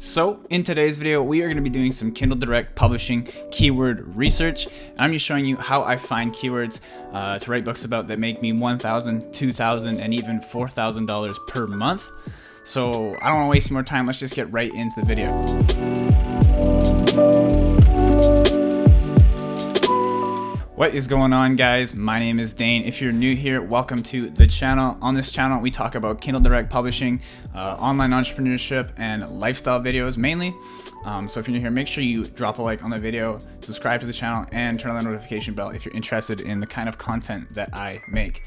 So in today's video, we are going to be doing some Kindle Direct Publishing keyword research. I'm just showing you how I find keywords to write books about that make me $1,000, $2,000, and even $4,000 per month. So I don't want to waste more time. Let's just get right into the video. What is going on, guys? My name is Dane. If you're new here, welcome to the channel. On this channel, we talk about Kindle Direct Publishing, online entrepreneurship, and lifestyle videos mainly. So if you're new here, make sure you drop a like on the video, subscribe to the channel, and turn on the notification bell if you're interested in the kind of content that I make.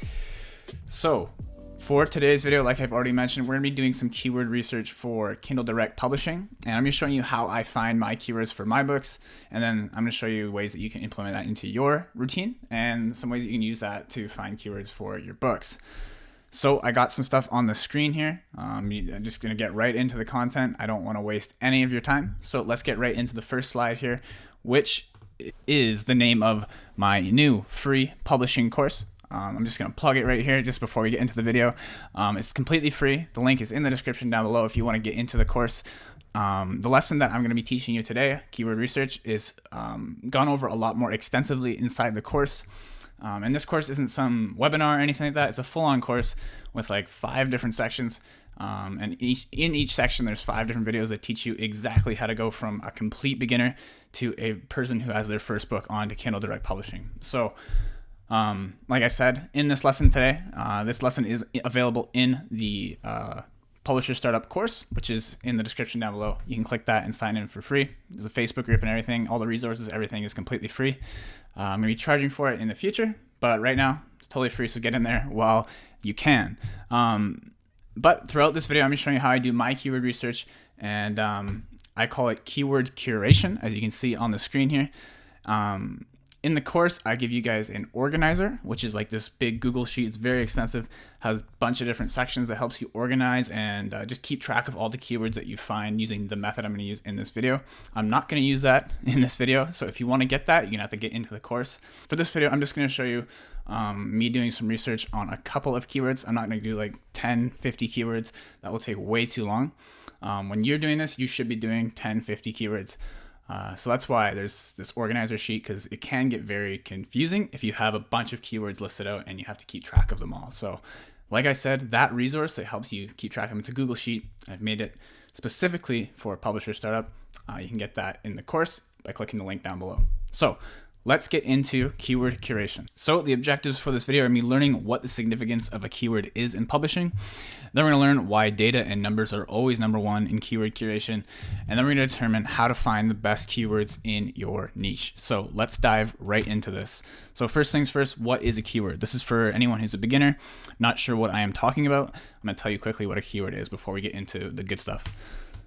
So for today's video, like I've already mentioned, we're going to be doing some keyword research for Kindle Direct Publishing, and I'm just showing you how I find my keywords for my books, and then I'm going to show you ways that you can implement that into your routine and some ways that you can use that to find keywords for your books. So I got some stuff on the screen here. I'm just going to get right into the content. I don't want to waste any of your time. So let's get right into the first slide here, which is the name of my new free publishing course. I'm just going to plug it right here just before we get into the video. It's completely free. The link is in the description down below if you want to get into the course. The lesson that I'm going to be teaching you today, keyword research, is gone over a lot more extensively inside the course. And this course isn't some webinar or anything like that. It's a full-on course with like 5 different sections. And in each section, there's 5 different videos that teach you exactly how to go from a complete beginner to a person who has their first book onto Kindle Direct Publishing. So like I said, in this lesson today, this lesson is available in the Publisher Startup course, which is in the description down below. You can click that and sign in for free. There's a Facebook group and everything. All the resources, everything is completely free. I'm going to be charging for it in the future, but right now it's totally free, so get in there while you can. But throughout this video, I'm just showing you how I do my keyword research, and I call it keyword curation, as you can see on the screen here. In the course, I give you guys an organizer, which is like this big Google sheet. It's very extensive, has a bunch of different sections that helps you organize and just keep track of all the keywords that you find using the method I'm going to use in this video. I'm not going to use that in this video, so if you want to get that, you're going to have to get into the course. For this video, I'm just going to show you me doing some research on a couple of keywords. I'm not going to do like 10, 50 keywords. That will take way too long. When you're doing this, you should be doing 10, 50 keywords. So that's why there's this organizer sheet, because it can get very confusing if you have a bunch of keywords listed out and you have to keep track of them all. So like I said, that resource that helps you keep track of them, it's a Google sheet. I've made it specifically for Publisher Startup. You can get that in the course by clicking the link down below. So let's get into keyword curation. So the objectives for this video are me learning what the significance of a keyword is in publishing. Then we're going to learn why data and numbers are always #1 in keyword curation. And then we're going to determine how to find the best keywords in your niche. So let's dive right into this. So first things first, what is a keyword? This is for anyone who's a beginner, not sure what I am talking about. I'm going to tell you quickly what a keyword is before we get into the good stuff.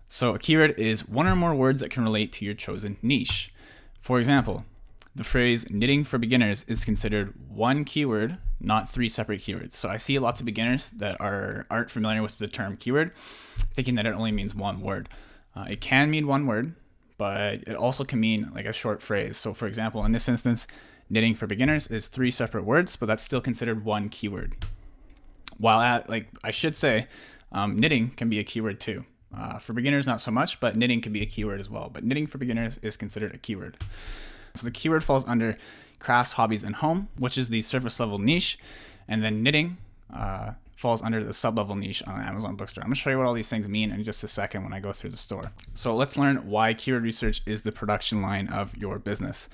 So a keyword is one or more words that can relate to your chosen niche. For example, the phrase knitting for beginners is considered one keyword, not 3 separate keywords. So I see lots of beginners that aren't familiar with the term keyword, thinking that it only means one word. It can mean one word, but it also can mean like a short phrase. So for example, in this instance, knitting for beginners is 3 separate words, but that's still considered one keyword. While I should say, knitting can be a keyword too. For beginners, not so much, but knitting can be a keyword as well. But knitting for beginners is considered a keyword. So the keyword falls under crafts, hobbies, and home, which is the surface level niche. And then knitting falls under the sub-level niche on the Amazon bookstore. I'm going to show you what all these things mean in just a second when I go through the store. So let's learn why keyword research is the production line of your business.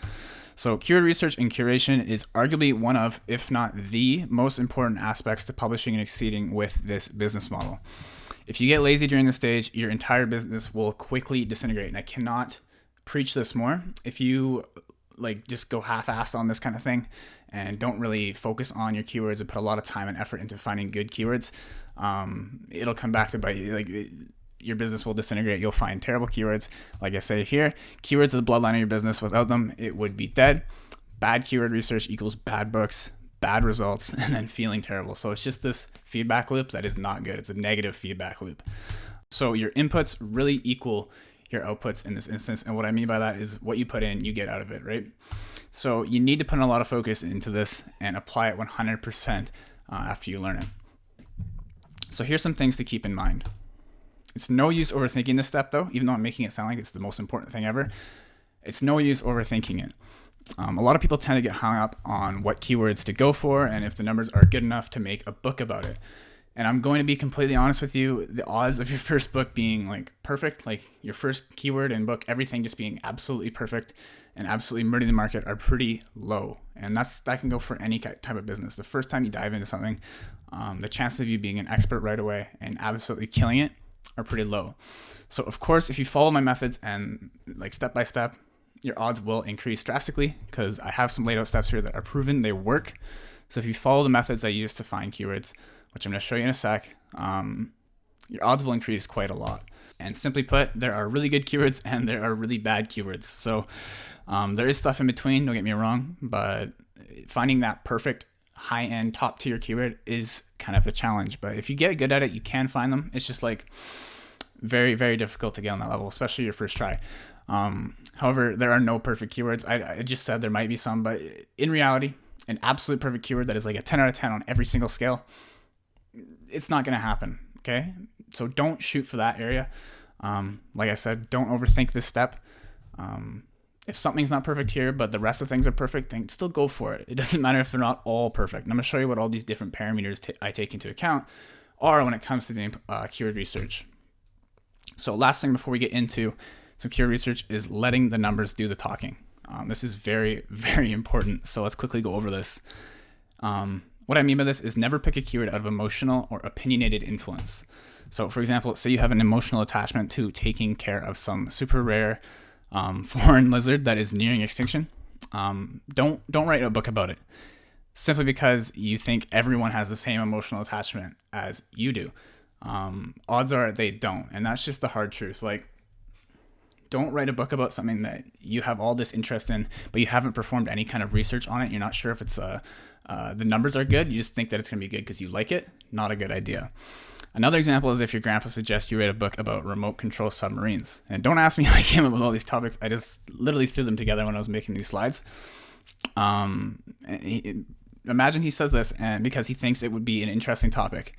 So keyword research and curation is arguably one of, if not the most important aspects to publishing and exceeding with this business model. If you get lazy during this stage, your entire business will quickly disintegrate. And I cannot preach this more. If you just go half-assed on this kind of thing and don't really focus on your keywords and put a lot of time and effort into finding good keywords, it'll come back to bite you. Your business will disintegrate. You'll find terrible keywords. Like I say here, keywords are the bloodline of your business. Without them, it would be dead. Bad keyword research equals bad books, bad results, and then feeling terrible. So it's just this feedback loop that is not good. It's a negative feedback loop. So your inputs really equal your outputs in this instance. And what I mean by that is what you put in, you get out of it, right? So you need to put in a lot of focus into this and apply it 100% after you learn it. So here's some things to keep in mind. It's no use overthinking this step though, even though I'm making it sound like it's the most important thing ever. It's no use overthinking it. A lot of people tend to get hung up on what keywords to go for and if the numbers are good enough to make a book about it. And I'm going to be completely honest with you, the odds of your first book being like perfect, like your first keyword and book, everything just being absolutely perfect and absolutely murdering the market are pretty low. And that can go for any type of business. The first time you dive into something, the chances of you being an expert right away and absolutely killing it are pretty low. So of course, if you follow my methods and like step by step, your odds will increase drastically because I have some laid out steps here that are proven, they work. So if you follow the methods I use to find keywords, which I'm going to show you in a sec, your odds will increase quite a lot. And simply put, there are really good keywords and there are really bad keywords. So there is stuff in between, don't get me wrong, but finding that perfect high-end top-tier keyword is kind of a challenge. But if you get good at it, you can find them. It's just like very, very difficult to get on that level, especially your first try. However, there are no perfect keywords. I just said there might be some, but in reality, an absolute perfect keyword that is like a 10 out of 10 on every single scale, it's not going to happen. Okay. So don't shoot for that area. Like I said, don't overthink this step. If something's not perfect here, but the rest of things are perfect, then still go for it. It doesn't matter if they're not all perfect. And I'm going to show you what all these different parameters I take into account are when it comes to doing keyword research. So last thing before we get into some keyword research is letting the numbers do the talking. This is very, very important. So let's quickly go over this. What I mean by this is never pick a keyword out of emotional or opinionated influence. So for example, say you have an emotional attachment to taking care of some super rare foreign lizard that is nearing extinction. Don't write a book about it simply because you think everyone has the same emotional attachment as you do. Odds are they don't, and that's just the hard truth. Like, don't write a book about something that you have all this interest in, but you haven't performed any kind of research on it. You're not sure if it's the numbers are good. You just think that it's going to be good because you like it. Not a good idea. Another example is if your grandpa suggests you write a book about remote control submarines. And don't ask me how I came up with all these topics. I just literally threw them together when I was making these slides. Imagine he says this and because he thinks it would be an interesting topic.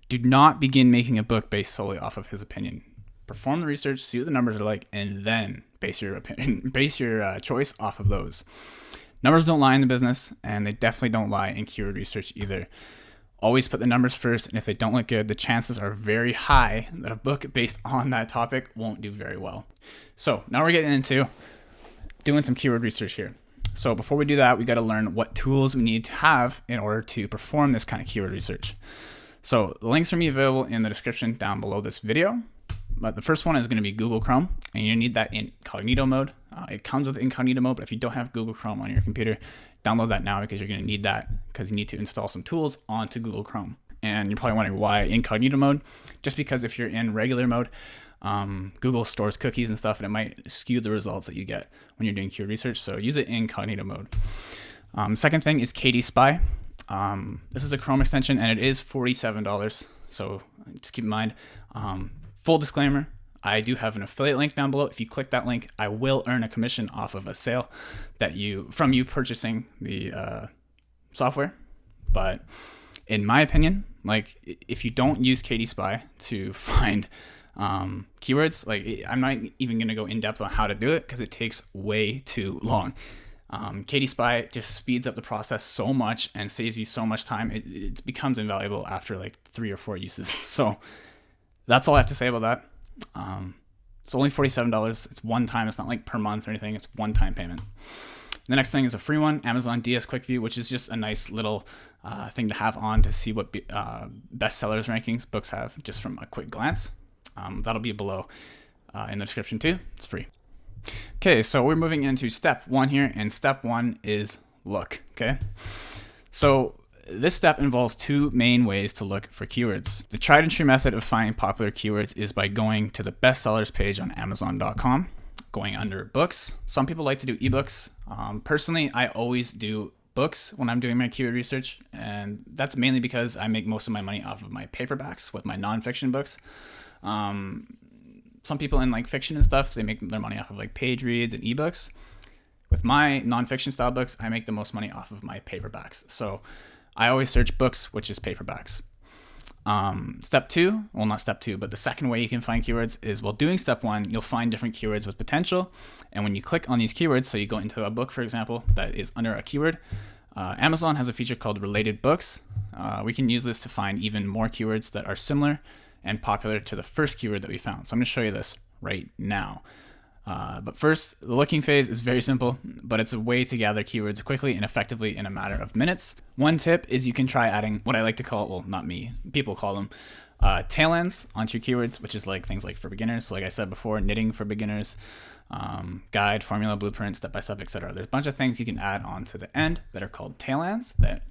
Do not begin making a book based solely off of his opinion. Perform the research, see what the numbers are like, and then base your choice off of those. Numbers don't lie in the business, and they definitely don't lie in keyword research either. Always put the numbers first, and if they don't look good, the chances are very high that a book based on that topic won't do very well. So now we're getting into doing some keyword research here. So before we do that, we got to learn what tools we need to have in order to perform this kind of keyword research. So the links are available in the description down below this video. But the first one is going to be Google Chrome, and you need that in incognito mode. It comes with incognito mode, but if you don't have Google Chrome on your computer, download that now because you're going to need that because you need to install some tools onto Google Chrome. And you're probably wondering why incognito mode? Just because if you're in regular mode, Google stores cookies and stuff, and it might skew the results that you get when you're doing keyword research. So use it in incognito mode. Second thing is KD Spy. This is a Chrome extension, and it is $47. So just keep in mind. Full disclaimer, I do have an affiliate link down below. If you click that link, I will earn a commission off of a sale that from you purchasing the software. But in my opinion, like if you don't use KD Spy to find keywords, like I'm not even going to go in depth on how to do it because it takes way too long. KD Spy just speeds up the process so much and saves you so much time. It becomes invaluable after like 3 or 4 uses. So that's all I have to say about that. It's only $47. It's one time. It's not like per month or anything. It's one-time payment. The next thing is a free one, Amazon DS Quick View, which is just a nice little thing to have on to see what bestsellers rankings books have just from a quick glance. That'll be below in the description too. It's free. Okay, so we're moving into step 1 here, and step 1 is look. Okay, so this step involves 2 main ways to look for keywords. The tried and true method of finding popular keywords is by going to the bestsellers page on Amazon.com, going under books. Some people like to do ebooks. Personally, I always do books when I'm doing my keyword research, and that's mainly because I make most of my money off of my paperbacks with my nonfiction books. Some people in like fiction and stuff, they make their money off of like page reads and ebooks. With my nonfiction style books, I make the most money off of my paperbacks. So I always search books, which is paperbacks. Step two, well, not step two, but the second way you can find keywords is while doing step one, you'll find different keywords with potential. And when you click on these keywords, so you go into a book, for example, that is under a keyword, Amazon has a feature called related books. We can use this to find even more keywords that are similar and popular to the first keyword that we found. So I'm going to show you this right now. But first, the looking phase is very simple, but it's a way to gather keywords quickly and effectively in a matter of minutes. One tip is you can try adding what I like to call, well, not me, people call them, tail ends onto your keywords, which is like things like for beginners. So like I said before, knitting for beginners, guide, formula, blueprint, step-by-step, etc. There's a bunch of things you can add on to the end that are called tail ends that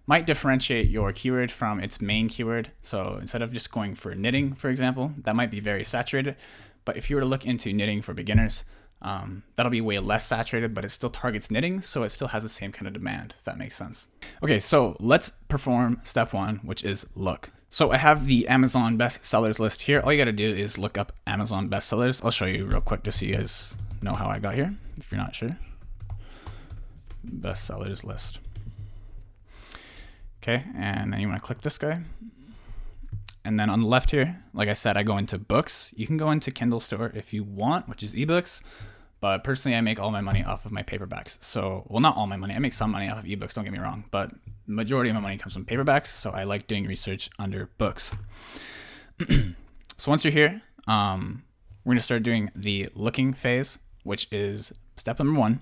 might differentiate your keyword from its main keyword. So instead of just going for knitting, for example, that might be very saturated. But if you were to look into knitting for beginners, that'll be way less saturated, but it still targets knitting, so it still has the same kind of demand, if that makes sense. Okay, so let's perform step one, which is look. So I have the Amazon bestsellers list here. All you gotta do is look up Amazon bestsellers. I'll show you real quick just so you guys know how I got here, if you're not sure. Bestsellers list. Okay, and then you wanna click this guy. And then on the left here, like I said, I go into books. You can go into Kindle Store if you want, which is ebooks. But personally, I make all my money off of my paperbacks. So, well, not all my money. I make some money off of ebooks, don't get me wrong. But the majority of my money comes from paperbacks. So I like doing research under books. So once you're here, we're going to start doing the looking phase, which is step number one.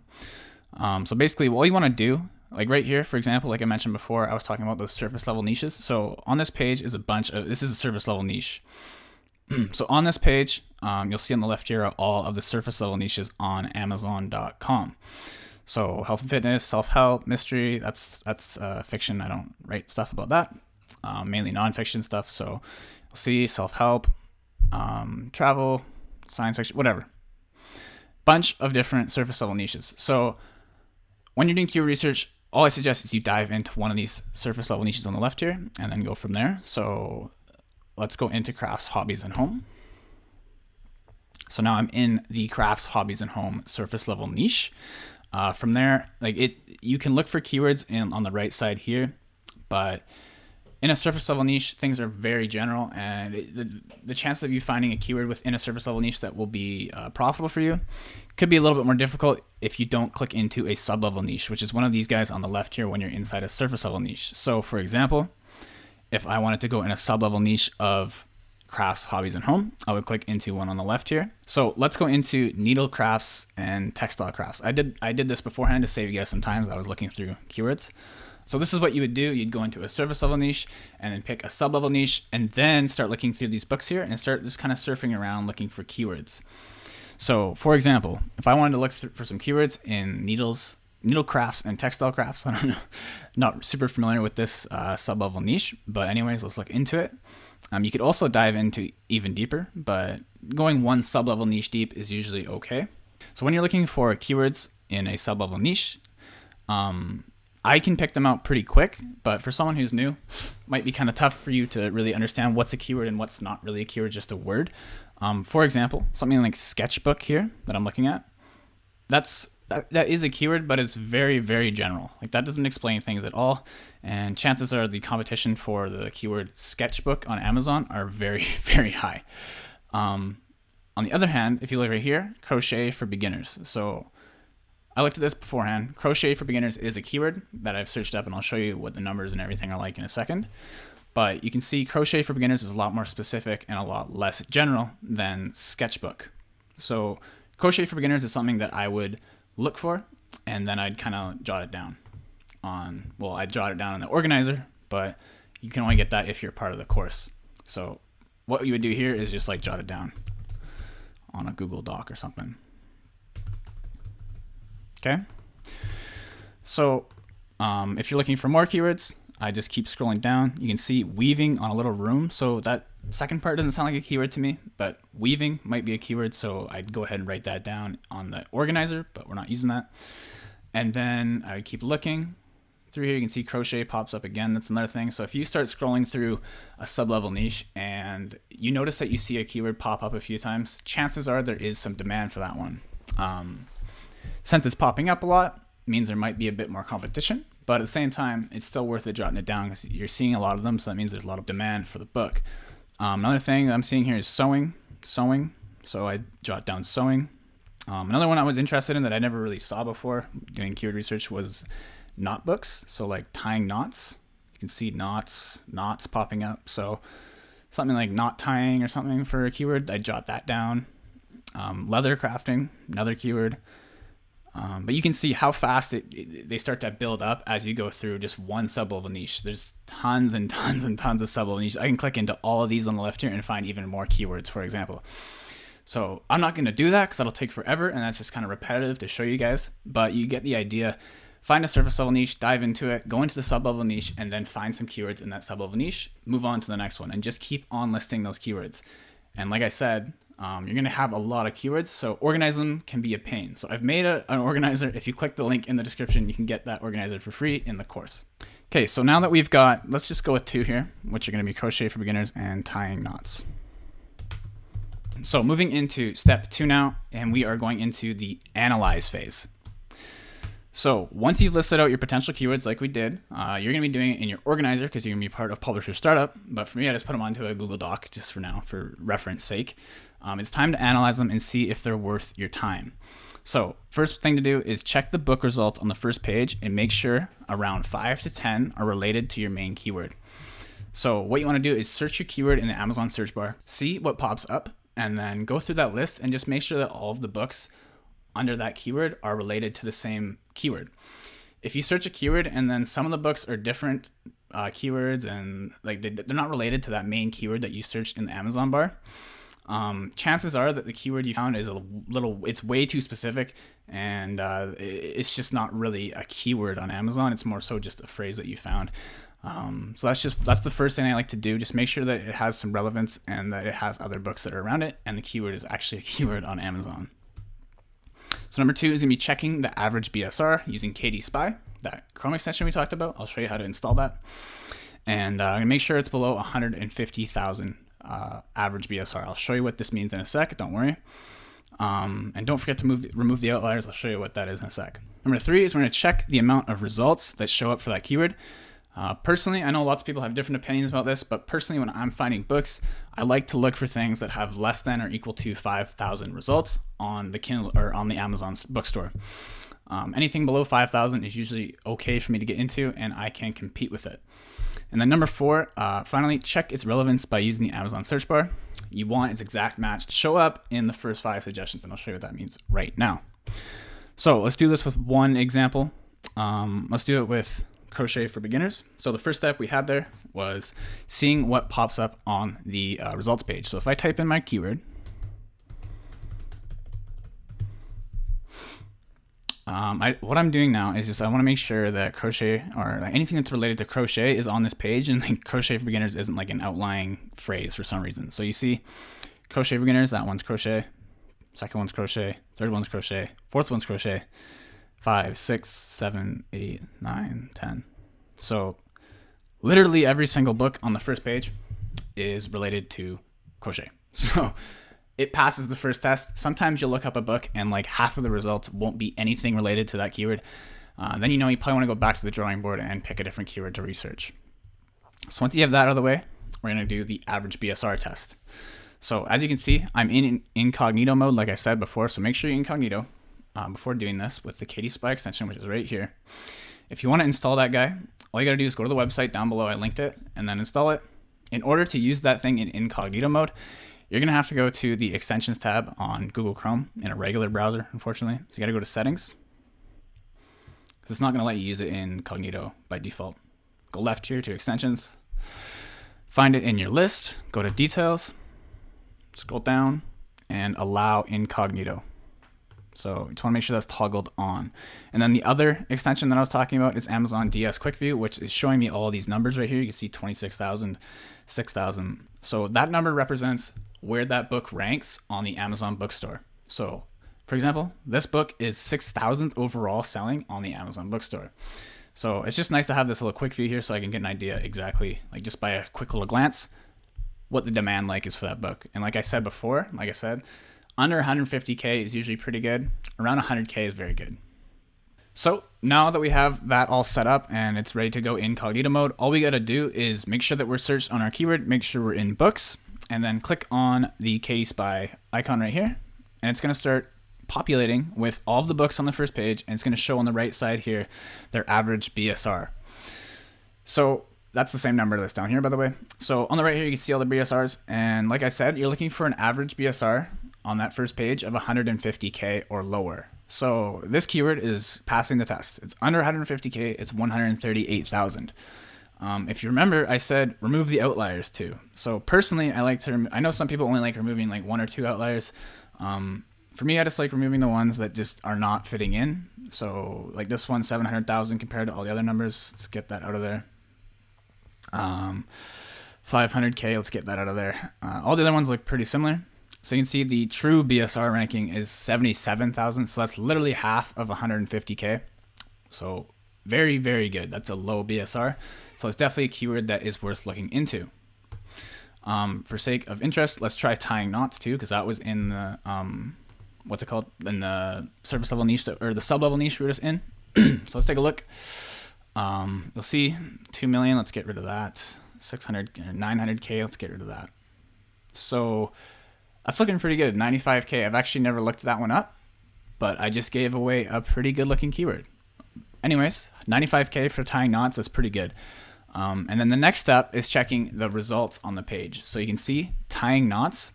So basically, what you want to do, like right here, for example, like I mentioned before, I was talking about those surface level niches. So on this page is a bunch of, this is a surface level niche. So on this page, you'll see on the left here are all of the surface level niches on Amazon.com. So health and fitness, self-help, mystery, that's fiction. I don't write stuff about that. Mainly nonfiction stuff. So you'll see self-help, travel, science fiction, whatever. Bunch of different surface level niches. So when you're doing keyword research, all I suggest is you dive into one of these surface level niches on the left here and then go from there. So let's go into crafts, hobbies, and home. So now I'm in the crafts, hobbies, and home surface level niche. From there, you can look for keywords on the right side here, but in a surface level niche, things are very general, and the chance of you finding a keyword within a surface level niche that will be profitable for you could be a little bit more difficult if you don't click into a sub-level niche, which is one of these guys on the left here when you're inside a surface level niche. So for example, if I wanted to go in a sub-level niche of crafts, hobbies, and home, I would click into one on the left here. So let's go into needle crafts and textile crafts. I did this beforehand to save you guys some time as I was looking through keywords. So this is what you would do. You'd go into a surface level niche and then pick a sub level niche and then start looking through these books here and start just kind of surfing around looking for keywords. So for example, if I wanted to look for some keywords in needle crafts and textile crafts, I don't know, not super familiar with this sub level niche, but anyways, let's look into it. You could also dive into even deeper, but going one sub level niche deep is usually okay. So when you're looking for keywords in a sub level niche, I can pick them out pretty quick, but for someone who's new, it might be kind of tough for you to really understand what's a keyword and what's not really a keyword, just a word. For example, something like sketchbook here that I'm looking at, that is a keyword, but it's very, very general. Like that doesn't explain things at all. And chances are the competition for the keyword sketchbook on Amazon are very, very high. On the other hand, if you look right here, crochet for beginners. So I looked at this beforehand. Crochet for beginners is a keyword that I've searched up, and I'll show you what the numbers and everything are like in a second. But you can see crochet for beginners is a lot more specific and a lot less general than sketchbook. So crochet for beginners is something that I would look for, and then I'd kind of jot it down I'd jot it down in the organizer, but you can only get that if you're part of the course. So what you would do here is just like jot it down on a Google Doc or something. Okay, so if you're looking for more keywords, I just keep scrolling down. You can see weaving on a little room. So that second part doesn't sound like a keyword to me, but weaving might be a keyword. So I'd go ahead and write that down on the organizer, but we're not using that. And then I would keep looking through here. You can see crochet pops up again. That's another thing. So if you start scrolling through a sub-level niche and you notice that you see a keyword pop up a few times, chances are there is some demand for that one. Since it's popping up a lot, means there might be a bit more competition, but at the same time, it's still worth it jotting it down because you're seeing a lot of them, so that means there's a lot of demand for the book. Another thing that I'm seeing here is sewing. So I jot down sewing. Another one I was interested in that I never really saw before doing keyword research was knot books. So like tying knots. You can see knots popping up. So something like knot tying or something for a keyword, I jot that down. Leather crafting, another keyword. But you can see how fast they start to build up as you go through just one sublevel niche. There's tons and tons and tons of sublevel niches. I can click into all of these on the left here and find even more keywords, for example. So I'm not going to do that because that'll take forever, and that's just kind of repetitive to show you guys. But you get the idea. Find a surface level niche, dive into it, go into the sub-level niche, and then find some keywords in that sub-level niche, move on to the next one, and just keep on listing those keywords. And like I said, you're going to have a lot of keywords, so organize them can be a pain. So I've made an organizer. If you click the link in the description, you can get that organizer for free in the course. Okay, so now that we've got, let's just go with 2 here, which are going to be crochet for beginners and tying knots. So moving into step 2 now, and we are going into the analyze phase. So once you've listed out your potential keywords like we did, you're going to be doing it in your organizer because you're going to be part of Publisher Startup. But for me, I just put them onto a Google Doc just for now, for reference sake. It's time to analyze them and see if they're worth your time. So first thing to do is check the book results on the first page and make sure around 5 to 10 are related to your main keyword. So what you want to do is search your keyword in the Amazon search bar, see what pops up, and then go through that list and just make sure that all of the books under that keyword are related to the same keyword. If you search a keyword and then some of the books are different keywords and like they're not related to that main keyword that you searched in the Amazon bar, chances are that the keyword you found is it's way too specific, and it's just not really a keyword on Amazon. It's more so just a phrase that you found. So that's the first thing I like to do. Just make sure that it has some relevance and that it has other books that are around it, and the keyword is actually a keyword on Amazon. So number 2 is going to be checking the average BSR using KDP Spy, that Chrome extension we talked about. I'll show you how to install that. And I'm going to make sure it's below 150,000 average BSR. I'll show you what this means in a sec, don't worry. And don't forget to remove the outliers. I'll show you what that is in a sec. Number 3 is we're going to check the amount of results that show up for that keyword. Personally, I know lots of people have different opinions about this, but personally, when I'm finding books, I like to look for things that have less than or equal to 5,000 results on the Kindle or on the Amazon bookstore. Anything below 5,000 is usually okay for me to get into, and I can compete with it. And then number 4, finally, check its relevance by using the Amazon search bar. You want its exact match to show up in the first 5 suggestions, and I'll show you what that means right now. So let's do this with one example. Let's do it with crochet for beginners. So the first step we had there was seeing what pops up on the results page. So if I type in my keyword, what I'm doing now is just I want to make sure that crochet or anything that's related to crochet is on this page, and like crochet for beginners isn't like an outlying phrase for some reason. So you see crochet for beginners, that one's crochet, second one's crochet, third one's crochet, fourth one's crochet, 5, 6, 7, 8, 9, 10. So literally every single book on the first page is related to crochet. So it passes the first test. Sometimes you'll look up a book and like half of the results won't be anything related to that keyword. Then you probably want to go back to the drawing board and pick a different keyword to research. So once you have that out of the way, we're going to do the average BSR test. So as you can see, I'm in incognito mode, like I said before. So make sure you're incognito before doing this with the KDP Spy extension, which is right here. If you want to install that guy, all you got to do is go to the website down below. I linked it, and then install it. In order to use that thing in incognito mode, you're going to have to go to the extensions tab on Google Chrome in a regular browser, unfortunately. So you got to go to settings, because it's not going to let you use it in incognito by default. Go left here to extensions, find it in your list, go to details, scroll down, and allow incognito. So you just want to make sure that's toggled on. And then the other extension that I was talking about is Amazon DS Quick View, which is showing me all these numbers right here. You can see 26,000, 6,000. So that number represents where that book ranks on the Amazon bookstore. So for example, this book is 6,000th overall selling on the Amazon bookstore. So it's just nice to have this little quick view here so I can get an idea exactly, like just by a quick little glance, what the demand like is for that book. And like I said before, under 150K is usually pretty good. Around 100K is very good. So now that we have that all set up and it's ready to go incognito mode, all we got to do is make sure that we're searched on our keyword, make sure we're in books, and then click on the KDP icon right here. And it's going to start populating with all of the books on the first page, and it's going to show on the right side here their average BSR. So that's the same number that's down here, by the way. So on the right here, you can see all the BSRs. And like I said, you're looking for an average BSR on that first page of 150K or lower. So this keyword is passing the test. It's under 150K, it's 138,000. If you remember, I said remove the outliers too. So personally, I like to, I know some people only like removing like 1 or 2 outliers. For me, I just like removing the ones that just are not fitting in. So like this one, 700,000 compared to all the other numbers. Let's get that out of there. 500K, let's get that out of there. All the other ones look pretty similar. So you can see the true BSR ranking is 77,000. So that's literally half of 150K. So very, very good. That's a low BSR. So it's definitely a keyword that is worth looking into. For sake of interest, let's try tying knots too, because that was in the, what's it called? In the service level niche, or the sub level niche we were just in. So let's take a look. You'll see 2 million. Let's get rid of that. 600, 900K. Let's get rid of that. So that's looking pretty good. 95K. I've actually never looked that one up, but I just gave away a pretty good looking keyword. Anyways, 95K for tying knots. That's pretty good. And then the next step is checking the results on the page. So you can see tying knots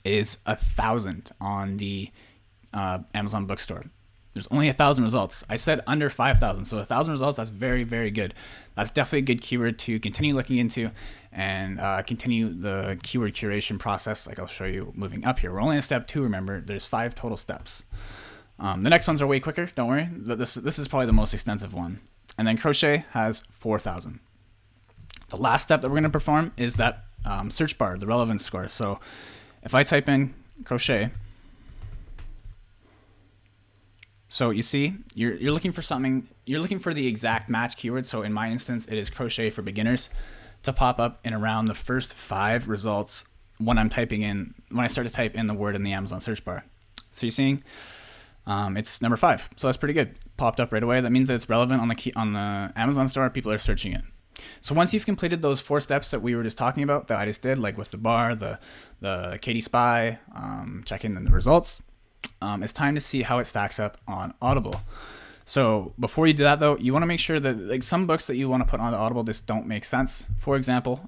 is 1,000 on the Amazon bookstore. There's only 1,000 results. I said under 5,000. So 1,000 results, that's very, very good. That's definitely a good keyword to continue looking into and continue the keyword curation process. Like I'll show you moving up here. We're only in step 2, remember. There's 5 total steps. The next ones are way quicker, don't worry. This is probably the most extensive one. And then crochet has 4,000. The last step that we're going to perform is that search bar, the relevance score. So if I type in crochet, so you see, you're looking for something, you're looking for the exact match keyword. So in my instance, it is crochet for beginners to pop up in around the first 5 results when I start to type in the word in the Amazon search bar. So you're seeing it's number 5. So that's pretty good. Popped up right away. That means that it's relevant on the Amazon store. People are searching it. So once you've completed those 4 steps that we were just talking about, that I just did, like with the bar, the KDP, checking the results, it's time to see how it stacks up on Audible. So before you do that though, you want to make sure that like some books that you want to put on Audible just don't make sense. For example,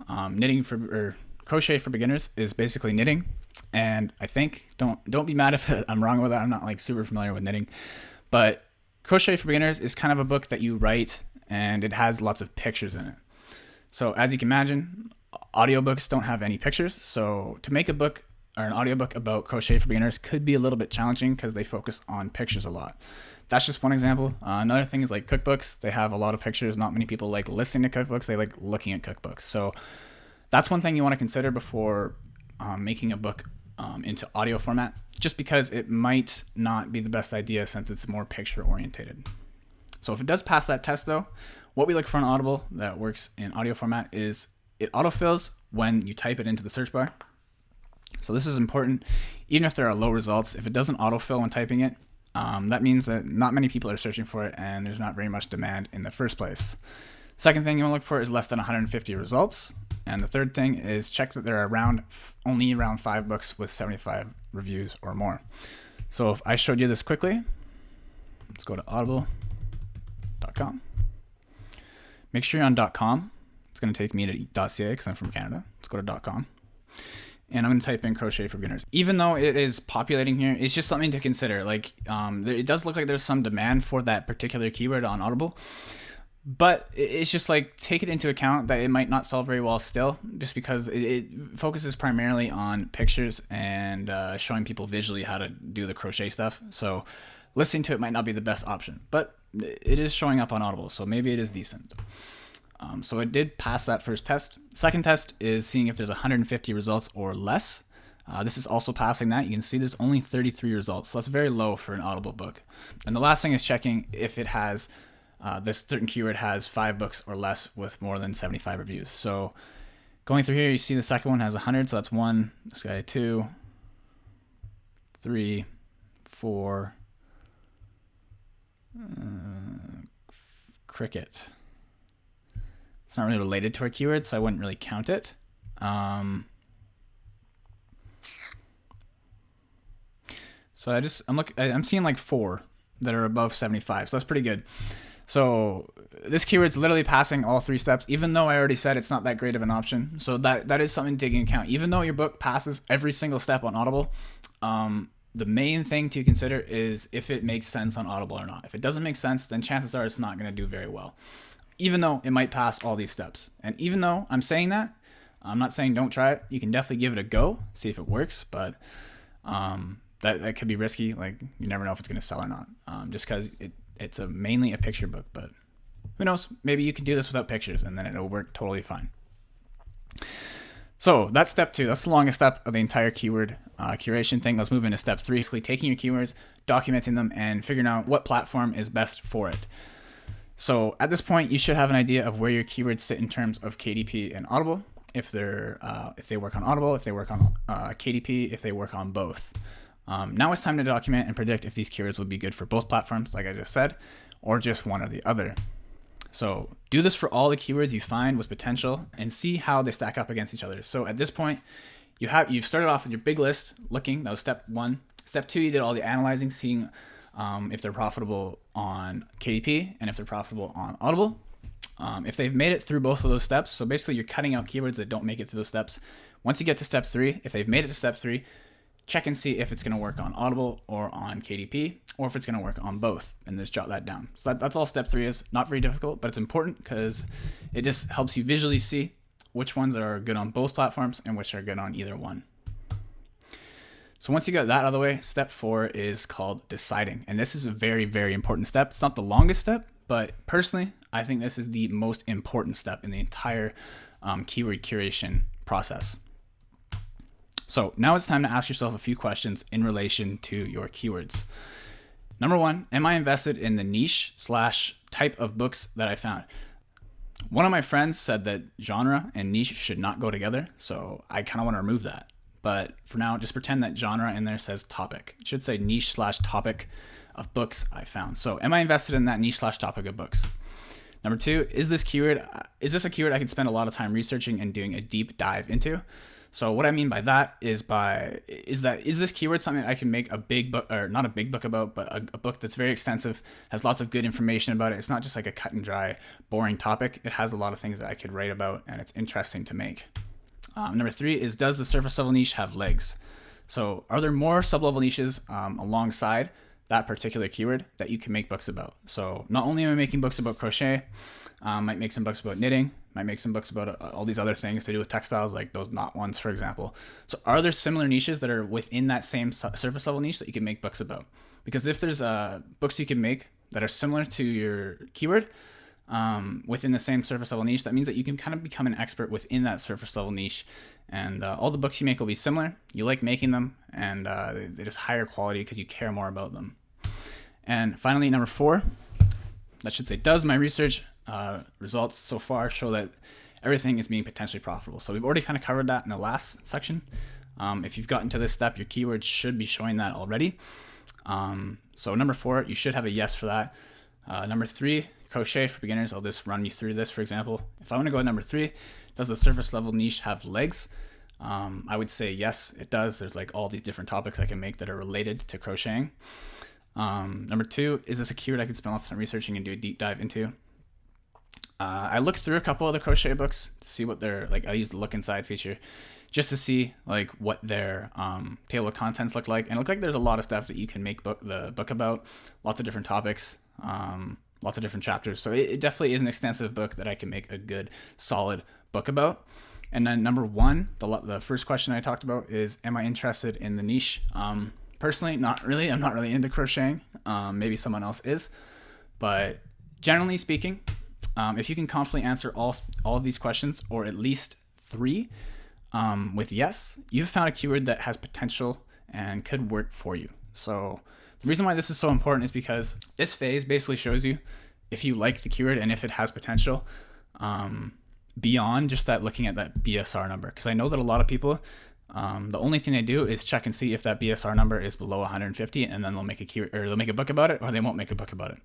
crochet for beginners is basically knitting. And I think, don't be mad if I'm wrong with that. I'm not like super familiar with knitting, but crochet for beginners is kind of a book that you write and it has lots of pictures in it. So as you can imagine, audiobooks don't have any pictures. So to make a book or an audiobook about crochet for beginners could be a little bit challenging because they focus on pictures a lot. That's just one example. Another thing is like cookbooks. They have a lot of pictures. Not many people like listening to cookbooks. They like looking at cookbooks. So that's one thing you want to consider before making a book into audio format, just because it might not be the best idea since it's more picture orientated. So if it does pass that test though, what we look for on Audible that works in audio format is it autofills when you type it into the search bar. So this is important. Even if there are low results, if it doesn't autofill when typing it, that means that not many people are searching for it and there's not very much demand in the first place. Second thing you want to look for is less than 150 results. And the third thing is check that there are only around 5 books with 75 reviews or more. So if I showed you this quickly, let's go to audible.com. Make sure you're on .com. It's going to take me to .ca because I'm from Canada. Let's go to .com. And I'm going to type in crochet for beginners. Even though it is populating here, it's just something to consider. Like it does look like there's some demand for that particular keyword on Audible. But it's just like take it into account that it might not sell very well still, just because it focuses primarily on pictures and showing people visually how to do the crochet stuff. So listening to it might not be the best option, but it is showing up on Audible, so maybe it is decent. So it did pass that first test. Second test is seeing if there's 150 results or less. This is also passing that. You can see there's only 33 results, so that's very low for an Audible book. And the last thing is checking if it has this certain keyword has 5 books or less with more than 75 reviews. So going through here, you see the second one has 100, so that's 1. This guy 2, 3, 4. cricket. It's not really related to our keyword, so I wouldn't really count it. So I'm seeing like 4 that are above 75, so that's pretty good. So this keyword's literally passing all 3 steps, even though I already said it's not that great of an option. So that is something to take into account. Even though your book passes every single step on Audible, the main thing to consider is if it makes sense on Audible or not. If it doesn't make sense, then chances are it's not going to do very well, even though it might pass all these steps. And even though I'm saying that, I'm not saying don't try it. You can definitely give it a go, see if it works, but that could be risky. Like, you never know if it's going to sell or not, just because it's mainly a picture book. But who knows? Maybe you can do this without pictures, and then it'll work totally fine. So that's step 2. That's the longest step of the entire keyword curation thing. Let's move into step 3, basically taking your keywords, documenting them, and figuring out what platform is best for it. So at this point, you should have an idea of where your keywords sit in terms of KDP and Audible. If they work on Audible, if they work on KDP, if they work on both. Now it's time to document and predict if these keywords would be good for both platforms, like I just said, or just one or the other. So do this for all the keywords you find with potential and see how they stack up against each other. So at this point, you've started off with your big list looking. That was step 1. Step 2, you did all the analyzing, seeing if they're profitable on KDP and if they're profitable on Audible. If they've made it through both of those steps, so basically you're cutting out keywords that don't make it through those steps. Once you get to step 3, if they've made it to step 3, check and see if it's going to work on Audible or on KDP, or if it's going to work on both, and just jot that down. So that's all step 3 is. Not very difficult, but it's important because it just helps you visually see which ones are good on both platforms and which are good on either one. So once you got that out of the way, step 4 is called deciding. And this is a very, very important step. It's not the longest step, but personally, I think this is the most important step in the entire keyword curation process. So now it's time to ask yourself a few questions in relation to your keywords. Number 1, am I invested in the niche/type of books that I found? One of my friends said that genre and niche should not go together, so I kind of want to remove that. But for now, just pretend that genre in there says topic. It should say niche/topic of books I found. So am I invested in that niche/topic of books? Number 2, is this a keyword I could spend a lot of time researching and doing a deep dive into? So what I mean by that is this keyword something I can make a big book, or not a big book about, but a book that's very extensive, has lots of good information about it. It's not just like a cut and dry, boring topic. It has a lot of things that I could write about, and it's interesting to make. Number 3 is, does the surface level niche have legs? So are there more sub-level niches alongside that particular keyword that you can make books about? So not only am I making books about crochet, might make some books about knitting, might make some books about all these other things to do with textiles, like those knot ones, for example. So are there similar niches that are within that same surface level niche that you can make books about? Because if there's books you can make that are similar to your keyword within the same surface level niche, that means that you can kind of become an expert within that surface level niche. And all the books you make will be similar. You like making them, and they're just higher quality because you care more about them. And finally, number 4, that should say, does my research results so far show that everything is being potentially profitable? So we've already kind of covered that in the last section. If you've gotten to this step, your keywords should be showing that already. So number 4, you should have a yes for that. Number 3, crochet for beginners. I'll just run you through this, for example. If I want to go to number 3, does the surface level niche have legs? I would say yes, it does. There's like all these different topics I can make that are related to crocheting. Number 2, is this a keyword I could spend lots of time researching and do a deep dive into? I looked through a couple of the crochet books to see what they're like. I used the look inside feature just to see like what their table of contents look like, and it looked like there's a lot of stuff that you can make the book about, lots of different topics, lots of different chapters. So it definitely is an extensive book that I can make a good solid book about. And then number 1, the first question I talked about is, am I interested in the niche? Personally, not really. I'm not really into crocheting. Maybe someone else is, but generally speaking, if you can confidently answer all of these questions, or at least 3 with yes, you've found a keyword that has potential and could work for you. So the reason why this is so important is because this phase basically shows you if you like the keyword and if it has potential, beyond just that looking at that BSR number. Because I know that a lot of people The only thing they do is check and see if that BSR number is below 150, and then they'll make a keyword, or they'll make a book about it, or they won't make a book about it.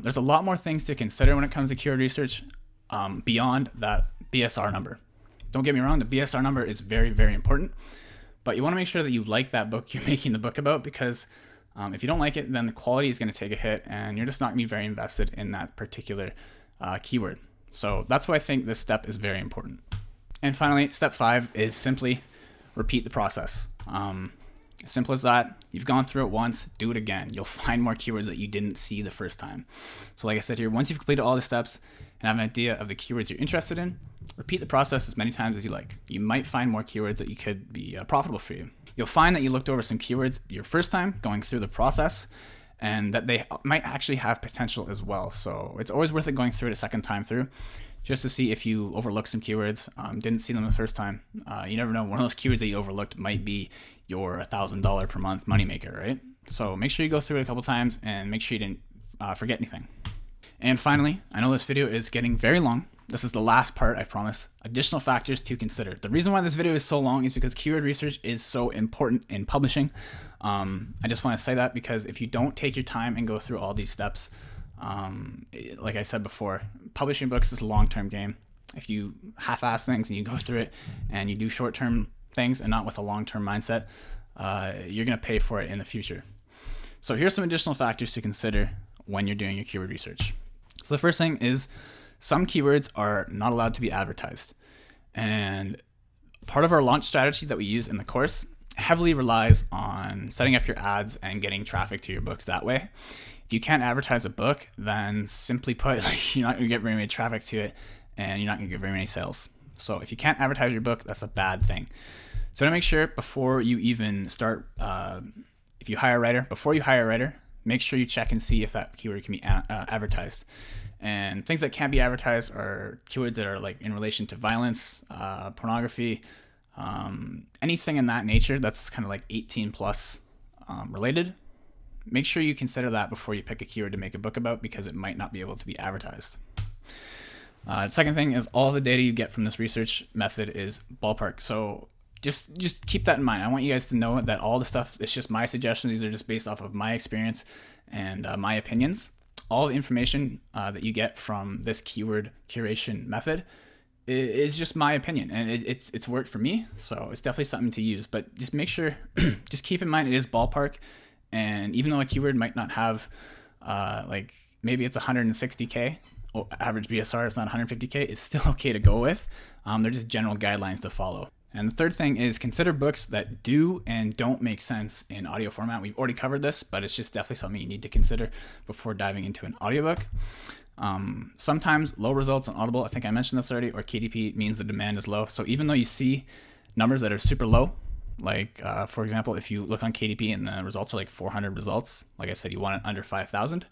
There's a lot more things to consider when it comes to keyword research beyond that BSR number. Don't get me wrong, the BSR number is very, very important, but you want to make sure that you like that book you're making the book about, because if you don't like it, then the quality is going to take a hit, and you're just not going to be very invested in that particular keyword. So that's why I think this step is very important. And finally, step 5 is simply repeat the process. Simple as that. You've gone through it once, do it again. You'll find more keywords that you didn't see the first time. So like I said here, once you've completed all the steps and have an idea of the keywords you're interested in, repeat the process as many times as you like. You might find more keywords that you could be profitable for you. You'll find that you looked over some keywords your first time going through the process, and that they might actually have potential as well. So it's always worth it going through it a second time through, just to see if you overlooked some keywords, didn't see them the first time. You never know, one of those keywords that you overlooked might be your $1,000 per month moneymaker, right? So make sure you go through it a couple times and make sure you didn't forget anything. And finally, I know this video is getting very long. This is the last part, I promise. Additional factors to consider. The reason why this video is so long is because keyword research is so important in publishing. I just want to say that because if you don't take your time and go through all these steps, like I said before, publishing books is a long-term game. If you half-ass things and you go through it and you do short-term things and not with a long-term mindset, you're going to pay for it in the future. So here's some additional factors to consider when you're doing your keyword research. So the first thing is some keywords are not allowed to be advertised. And part of our launch strategy that we use in the course heavily relies on setting up your ads and getting traffic to your books that way. If you can't advertise a book, then simply put, you're not going to get very many traffic to it, and you're not going to get very many sales. So if you can't advertise your book, that's a bad thing. So to make sure before you even start, if you hire a writer, before you hire a writer, make sure you check and see if that keyword can be advertised. And things that can't be advertised are keywords that are like in relation to violence, pornography, anything in that nature that's kind of like 18 plus related. Make sure you consider that before you pick a keyword to make a book about, because it might not be able to be advertised. The second thing is all the data you get from this research method is ballpark. So just keep that in mind. I want you guys to know that all the stuff, it's just my suggestions. These are just based off of my experience and my opinions. All the information that you get from this keyword curation method is just my opinion, and it's worked for me. So it's definitely something to use, but just make sure, just keep in mind it is ballpark. And even though a keyword might not have, like maybe it's 160K, average BSR is not 150K, it's still okay to go with. They're just general guidelines to follow. And the third thing is consider books that do and don't make sense in audio format. We've already covered this, but it's just definitely something you need to consider before diving into an audiobook. Sometimes low results on Audible, I think I mentioned this already, or KDP means the demand is low. So even though you see numbers that are super low, like for example, if you look on KDP and the results are like 400 results, like I said, you want it under 5,000.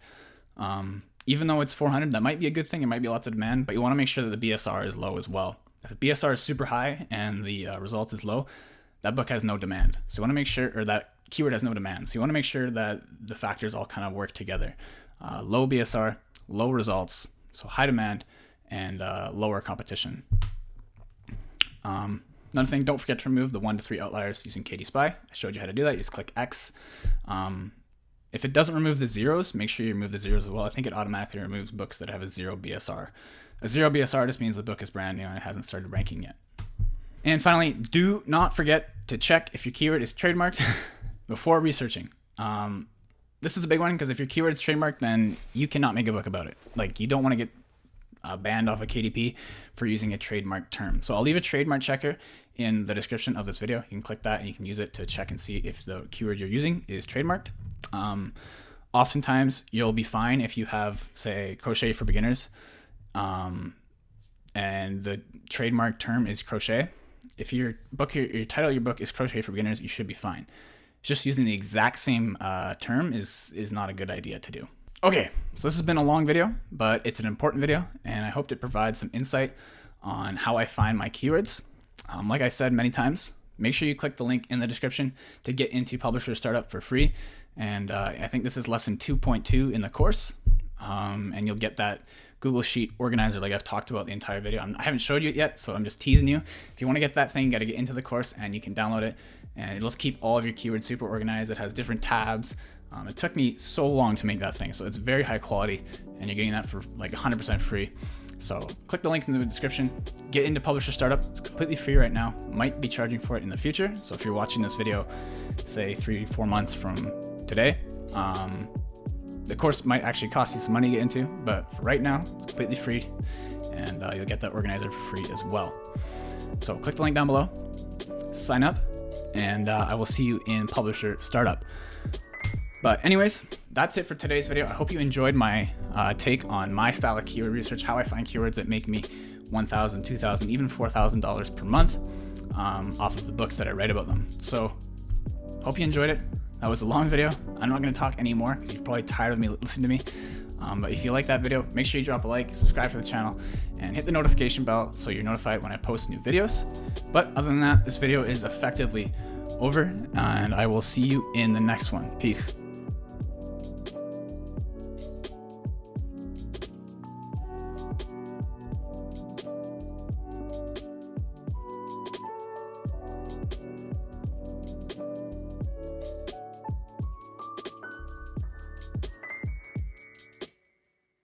Even though it's 400, that might be a good thing. It might be lots of demand, but you want to make sure that the BSR is low as well. If the BSR is super high and the results is low, that book has no demand. So you want to make sure, or that keyword has no demand. So you want to make sure that the factors all kind of work together. Low BSR, low results, so high demand, and lower competition. Another thing, don't forget to remove the 1 to 3 outliers using KD Spy. I showed you how to do that. You just click X. If it doesn't remove the zeros, make sure you remove the zeros as well. I think it automatically removes books that have a 0 BSR. A 0 BSR just means the book is brand new and it hasn't started ranking yet. And finally, do not forget to check if your keyword is trademarked before researching. This is a big one because if your keyword is trademarked, then you cannot make a book about it. Like, you don't want to get banned off of KDP for using a trademark term. So I'll leave a trademark checker in the description of this video. You can click that and you can use it to check and see if the keyword you're using is trademarked. Oftentimes you'll be fine if you have, say, crochet for beginners, and the trademark term is crochet. If your title of your book is crochet for beginners, you should be fine. Just using the exact same term is not a good idea to do. Okay, so this has been a long video, but it's an important video, and I hope it provides some insight on how I find my keywords. Like I said many times, make sure you click the link in the description to get into Publisher Startup for free. And I think this is lesson 2.2 in the course, and you'll get that Google Sheet organizer like I've talked about the entire video. I haven't showed you it yet, so I'm just teasing you. If you want to get that thing, you got to get into the course and you can download it, and it'll keep all of your keywords super organized. It has different tabs. It took me so long to make that thing, so it's very high quality, and you're getting that for like 100% free. So click the link in the description, get into Publisher Startup. It's completely free right now. Might be charging for it in the future. So if you're watching this video, say 3-4 months from today, the course might actually cost you some money to get into, but for right now, it's completely free, and you'll get that organizer for free as well. So click the link down below, sign up, and I will see you in Publisher Startup. But anyways, that's it for today's video. I hope you enjoyed my take on my style of keyword research, how I find keywords that make me $1,000, $2,000, even $4,000 per month off of the books that I write about them. So hope you enjoyed it. That was a long video. I'm not going to talk anymore because you're probably tired of me listening to me. But if you like that video, make sure you drop a like, subscribe to the channel, and hit the notification bell so you're notified when I post new videos. But other than that, this video is effectively over, and I will see you in the next one. Peace.